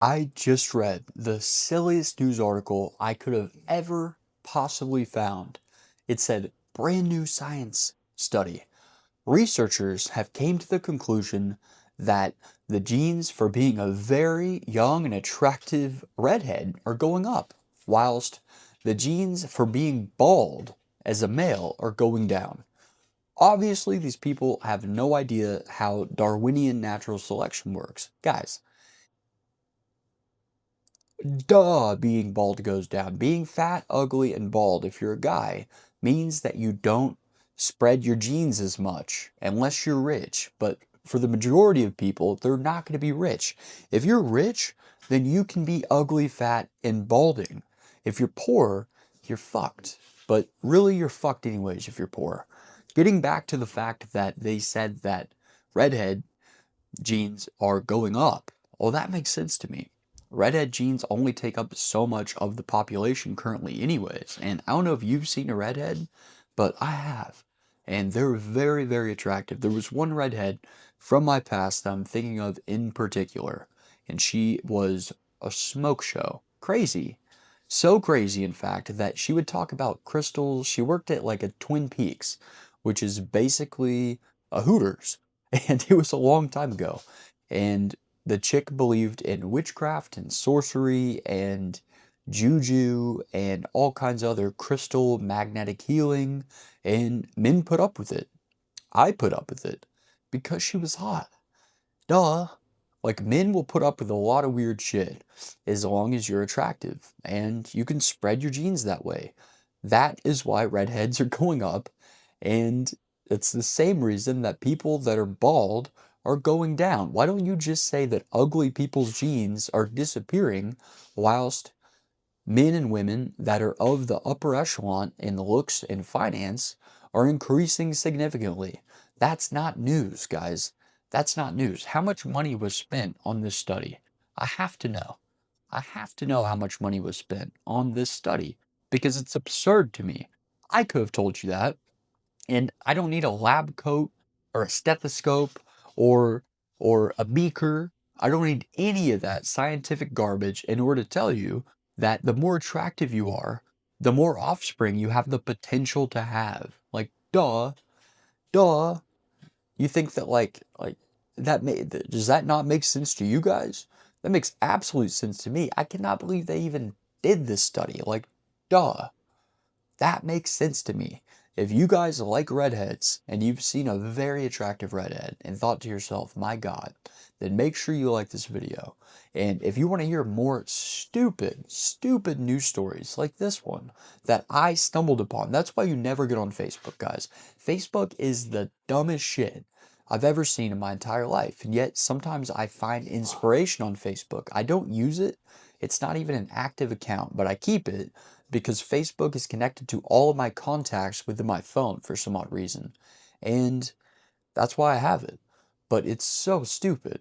I just read the silliest news article I could have ever possibly found. It said, brand new science study. Researchers have came to the conclusion that the genes for being a very young and attractive redhead are going up, whilst the genes for being bald as a male are going down. Obviously, these people have no idea how Darwinian natural selection works. Guys, duh, being bald goes down. Being fat, ugly, and bald, if you're a guy, means that you don't spread your genes as much unless you're rich. But for the majority of people, they're not going to be rich. If you're rich, then you can be ugly, fat, and balding. If you're poor, you're fucked. But really, you're fucked anyways if you're poor. Getting back to the fact that they said that redhead genes are going up. Well, that makes sense to me. Redhead genes only take up so much of the population currently anyways. And I don't know if you've seen a redhead, but I have. And they're very, very attractive. There was one redhead from my past that I'm thinking of in particular. And she was a smoke show. Crazy. So crazy, in fact, that she would talk about crystals. She worked at like a Twin Peaks, which is basically a Hooters. And it was a long time ago. And the chick believed in witchcraft and sorcery and juju and all kinds of other crystal magnetic healing. And men put up with it. I put up with it because she was hot. Duh. Like, men will put up with a lot of weird shit as long as you're attractive and you can spread your genes that way. That is why redheads are going up, and it's the same reason that people that are bald are going down. Why don't you just say that ugly people's genes are disappearing whilst men and women that are of the upper echelon in looks and finance are increasing significantly? That's not news, guys. That's not news. How much money was spent on this study? I have to know. I have to know how much money was spent on this study because it's absurd to me. I could have told you that, and I don't need a lab coat or a stethoscope or a beaker. I don't need any of that scientific garbage in order to tell you that the more attractive you are, the more offspring you have the potential to have. Like, duh, duh. You think that does that not make sense to you guys? That makes absolute sense to me. I cannot believe they even did this study. Like, duh. That makes sense to me. If you guys like redheads and you've seen a very attractive redhead and thought to yourself, my God, then make sure you like this video. And if you want to hear more stupid news stories like this one that I stumbled upon, that's why you never get on Facebook, guys. Facebook is the dumbest shit I've ever seen in my entire life. And yet sometimes I find inspiration on Facebook. I don't use it. It's not even an active account, but I keep it because Facebook is connected to all of my contacts within my phone for some odd reason. And that's why I have it. But it's so stupid.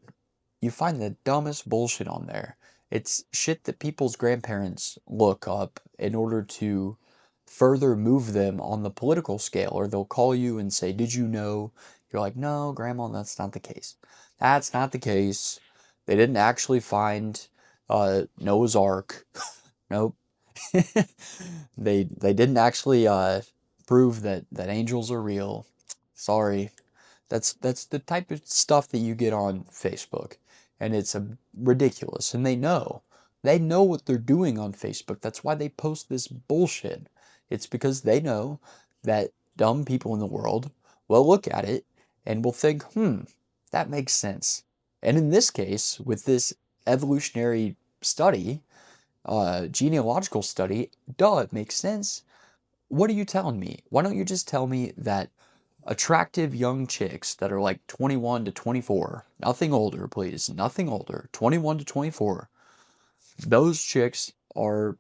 You find the dumbest bullshit on there. It's shit that people's grandparents look up in order to further move them on the political scale. Or they'll call you and say, did you know? You're like, no, Grandma, that's not the case. That's not the case. They didn't actually find Noah's Ark. Nope. They didn't actually prove that angels are real. Sorry. That's the type of stuff that you get on Facebook, and it's ridiculous. And they know. They know what they're doing on Facebook. That's why they post this bullshit. It's because they know that dumb people in the world will look at it and will think, that makes sense. And in this case, with this evolutionary study, genealogical study, duh, it makes sense. What are you telling me? Why don't you just tell me that attractive young chicks that are like 21 to 24, nothing older, please, nothing older, 21 to 24, those chicks are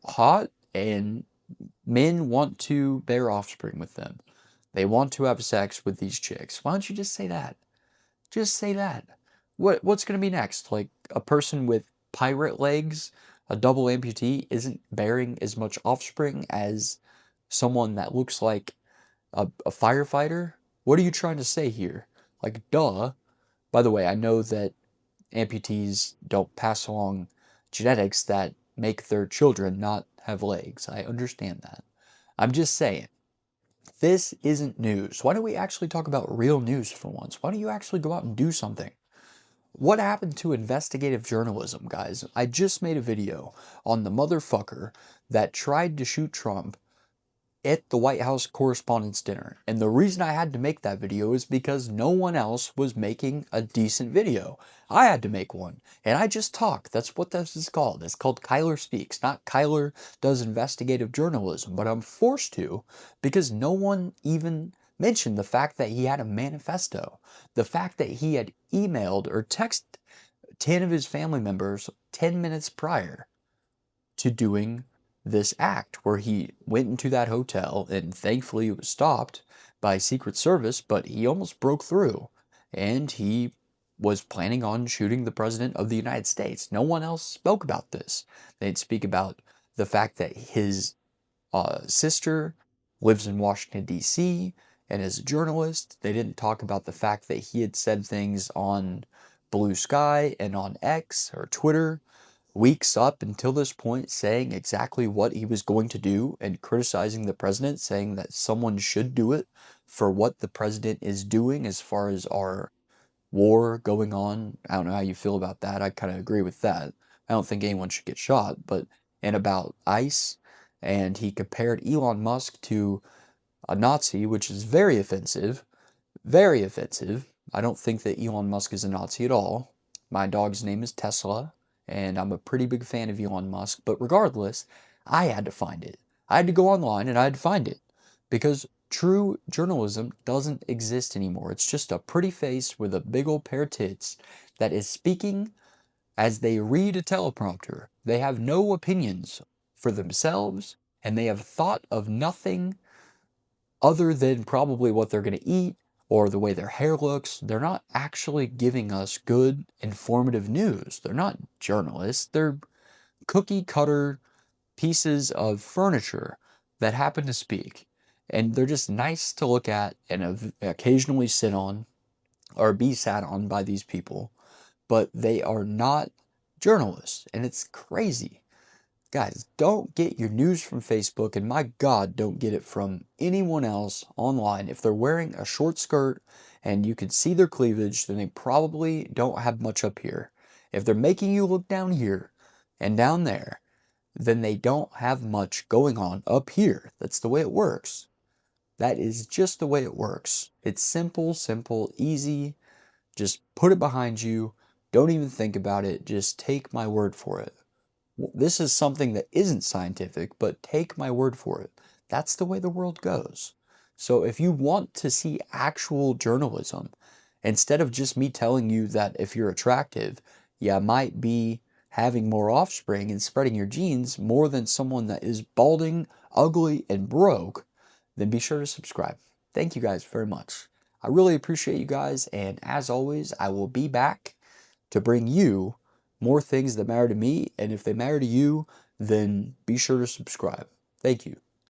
hot and men want to bear offspring with them. They want to have sex with these chicks. Why don't you just say that? Just say that. What's going to be next? Like a person with pirate legs, a double amputee, isn't bearing as much offspring as someone that looks like a firefighter? What are you trying to say here? Like, duh. By the way, I know that amputees don't pass along genetics that make their children not have legs. I understand that. I'm just saying, this isn't news. Why don't we actually talk about real news for once? Why don't you actually go out and do something? What happened to investigative journalism, guys? I just made a video on the motherfucker that tried to shoot Trump at the White House Correspondents' Dinner. And the reason I had to make that video is because no one else was making a decent video. I had to make one. And I just talk. That's what this is called. It's called Kyler Speaks, not Kyler Does Investigative Journalism. But I'm forced to because no one even mentioned the fact that he had a manifesto. The fact that he had emailed or texted 10 of his family members 10 minutes prior to doing this act where he went into that hotel and thankfully it was stopped by Secret Service, but he almost broke through and he was planning on shooting the President of the United States. No one else spoke about this. They'd speak about the fact that his sister lives in Washington, D.C. and is a journalist. They didn't talk about the fact that he had said things on Blue Sky and on X or Twitter weeks up until this point saying exactly what he was going to do and criticizing the president, saying that someone should do it for what the president is doing as far as our war going on. I don't know how you feel about that. I kind of agree with that. I don't think anyone should get shot, but and about ICE, and he compared Elon Musk to a Nazi, which is very offensive. Very offensive. I don't think that Elon Musk is a Nazi at all. My dog's name is Tesla, and I'm a pretty big fan of Elon Musk, but regardless, I had to find it. I had to go online and I had to find it because true journalism doesn't exist anymore. It's just a pretty face with a big old pair of tits that is speaking as they read a teleprompter. They have no opinions for themselves, and they have thought of nothing other than probably what they're going to eat or the way their hair looks. They're not actually giving us good, informative news. They're not journalists. They're cookie cutter pieces of furniture that happen to speak. And they're just nice to look at and occasionally sit on or be sat on by these people. But they are not journalists. And it's crazy. Guys, don't get your news from Facebook, and my God, don't get it from anyone else online. If they're wearing a short skirt and you can see their cleavage, then they probably don't have much up here. If they're making you look down here and down there, then they don't have much going on up here. That's the way it works. That is just the way it works. It's simple, simple, easy. Just put it behind you. Don't even think about it. Just take my word for it. This is something that isn't scientific, but take my word for it. That's the way the world goes. So if you want to see actual journalism, instead of just me telling you that if you're attractive, you might be having more offspring and spreading your genes more than someone that is balding, ugly, and broke, then be sure to subscribe. Thank you guys very much. I really appreciate you guys, and as always, I will be back to bring you more things that matter to me, and if they matter to you, then be sure to subscribe. Thank you.